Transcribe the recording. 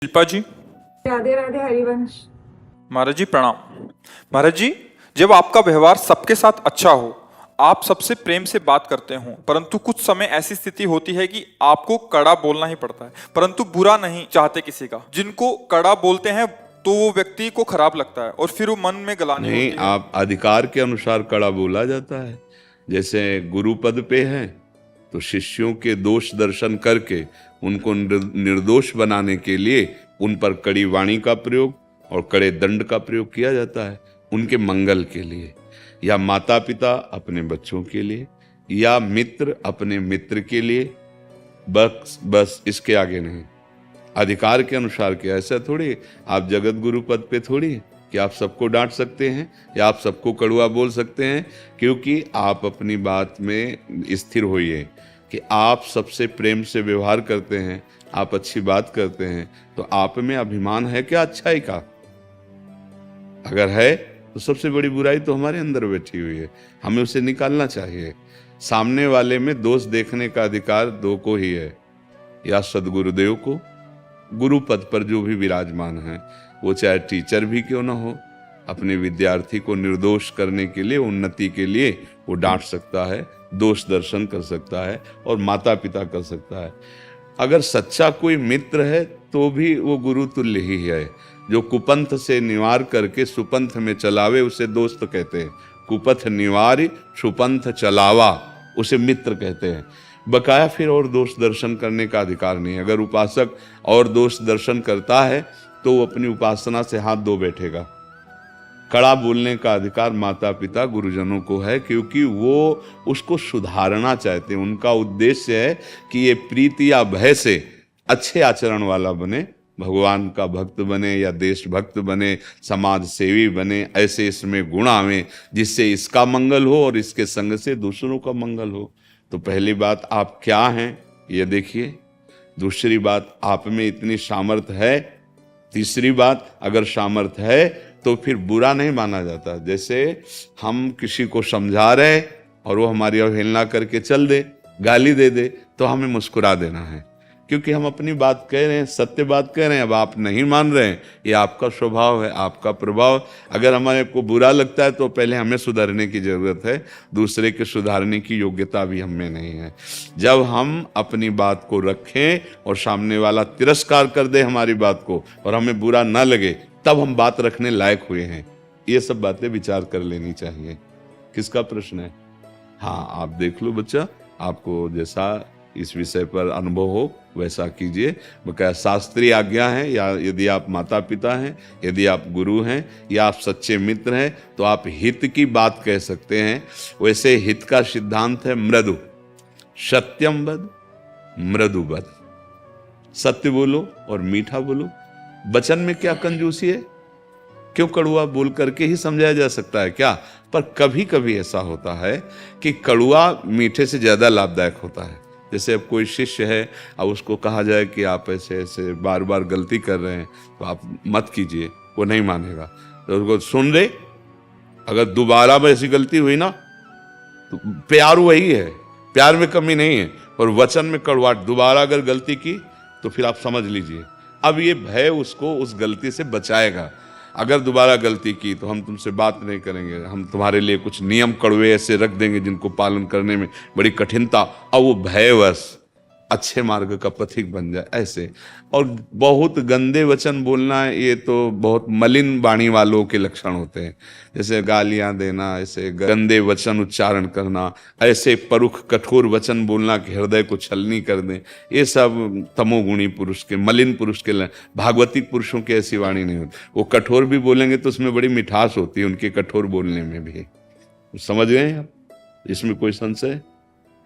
शिल्पा जी। राधे राधे हरिवंश। महाराज जी प्रणाम। महाराज जी, जब आपका व्यवहार सबके साथ अच्छा हो, आप सबसे प्रेम से बात करते हो, परंतु कुछ समय ऐसी स्थिति होती है कि आपको कड़ा बोलना ही पड़ता है, परंतु बुरा नहीं चाहते किसी का। जिनको कड़ा बोलते हैं तो वो व्यक्ति को खराब लगता है और फिर वो मन में गलानी नहीं, होती है। आप अधिकार के अनुसार कड़ा बोला जाता है। जैसे गुरु पद पे हैं तो शिष्यों के दोष दर्शन करके उनको निर्दोष बनाने के लिए उन पर कड़ी वाणी का प्रयोग और कड़े दंड का प्रयोग किया जाता है, उनके मंगल के लिए, या माता पिता अपने बच्चों के लिए, या मित्र अपने मित्र के लिए। बस इसके आगे नहीं। अधिकार के अनुसार क्या, ऐसा थोड़ी आप जगत गुरु पद पे थोड़ी कि आप सबको डांट सकते हैं या आप सबको कड़वा बोल सकते हैं, क्योंकि आप अपनी बात में स्थिर होइए कि आप सबसे प्रेम से व्यवहार करते हैं, आप अच्छी बात करते हैं, तो आप में अभिमान है क्या अच्छाई का? अगर है तो सबसे बड़ी बुराई तो हमारे अंदर बैठी हुई है, हमें उसे निकालना चाहिए। सामने वाले में दोष देखने का अधिकार दो को ही है, या सदगुरुदेव को, गुरु पद पर जो भी विराजमान है, वो चाहे टीचर भी क्यों ना हो, अपने विद्यार्थी को निर्दोष करने के लिए, उन्नति के लिए वो डांट सकता है, दोष दर्शन कर सकता है, और माता पिता कर सकता है। अगर सच्चा कोई मित्र है तो भी वो गुरु तुल्य ही है। जो कुपंथ से निवार करके सुपंथ में चलावे उसे दोस्त कहते हैं। कुपथ निवार सुपंथ चलावा उसे मित्र कहते हैं। बकाया फिर और दोष दर्शन करने का अधिकार नहीं। अगर उपासक और दोष दर्शन करता है तो वो अपनी उपासना से हाथ धो बैठेगा। कड़ा बोलने का अधिकार माता पिता गुरुजनों को है, क्योंकि वो उसको सुधारना चाहते हैं। उनका उद्देश्य है कि ये प्रीति या भय से अच्छे आचरण वाला बने, भगवान का भक्त बने या देशभक्त बने, समाज सेवी बने। ऐसे इसमें गुण आवे जिससे इसका मंगल हो और इसके संग से दूसरों का मंगल हो। तो पहली बात, आप क्या हैं ये देखिए। दूसरी बात, आप में इतनी सामर्थ्य है। तीसरी बात, अगर सामर्थ्य है तो फिर बुरा नहीं माना जाता। जैसे हम किसी को समझा रहे और वो हमारी अवहेलना करके चल दे, गाली दे दे, तो हमें मुस्कुरा देना है, क्योंकि हम अपनी बात कह रहे हैं, सत्य बात कह रहे हैं। अब आप नहीं मान रहे हैं, ये आपका स्वभाव है, आपका प्रभाव। अगर हमारे को बुरा लगता है तो पहले हमें सुधरने की जरूरत है, दूसरे के सुधारने की योग्यता भी हमें नहीं है। जब हम अपनी बात को रखें और सामने वाला तिरस्कार कर दे हमारी बात को और हमें बुरा ना लगे, तब हम बात रखने लायक हुए हैं। ये सब बातें विचार कर लेनी चाहिए। किसका प्रश्न है? हाँ, आप देख लो बच्चा, आपको जैसा इस विषय पर अनुभव हो वैसा कीजिए। बकाया शास्त्रीय आज्ञा है, या यदि आप माता पिता हैं, यदि आप गुरु हैं, या आप सच्चे मित्र हैं, तो आप हित की बात कह सकते हैं। वैसे हित का सिद्धांत है मृदु, सत्यम वद मृदु वद। सत्य बोलो और मीठा बोलो। वचन में क्या कंजूसी है? क्यों कड़ुआ बोल करके ही समझाया जा सकता है क्या? पर कभी कभी ऐसा होता है कि कड़ुआ मीठे से ज्यादा लाभदायक होता है। जैसे अब कोई शिष्य है, अब उसको कहा जाए कि आप ऐसे ऐसे बार बार गलती कर रहे हैं तो आप मत कीजिए, वो नहीं मानेगा। तो उसको सुन ले, अगर दोबारा में ऐसी गलती हुई ना तो प्यार वही है, प्यार में कमी नहीं है, और वचन में कड़वाहट। दोबारा अगर गलती की तो फिर आप समझ लीजिए, अब ये भय उसको उस गलती से बचाएगा। अगर दोबारा गलती की तो हम तुमसे बात नहीं करेंगे, हम तुम्हारे लिए कुछ नियम कड़वे ऐसे रख देंगे जिनको पालन करने में बड़ी कठिनता, और वो भयवश अच्छे मार्ग का पथिक बन जाए, ऐसे। और बहुत गंदे वचन बोलना, ये तो बहुत मलिन वाणी वालों के लक्षण होते हैं। जैसे गालियां देना, ऐसे गंदे वचन उच्चारण करना, ऐसे परुख कठोर वचन बोलना कि हृदय को छलनी कर दें, ये सब तमोगुणी पुरुष के, मलिन पुरुष के। भागवती पुरुषों की ऐसी वाणी नहीं होती। वो कठोर भी बोलेंगे तो उसमें बड़ी मिठास होती है उनके कठोर बोलने में भी। समझ गए आप? इसमें कोई संशय?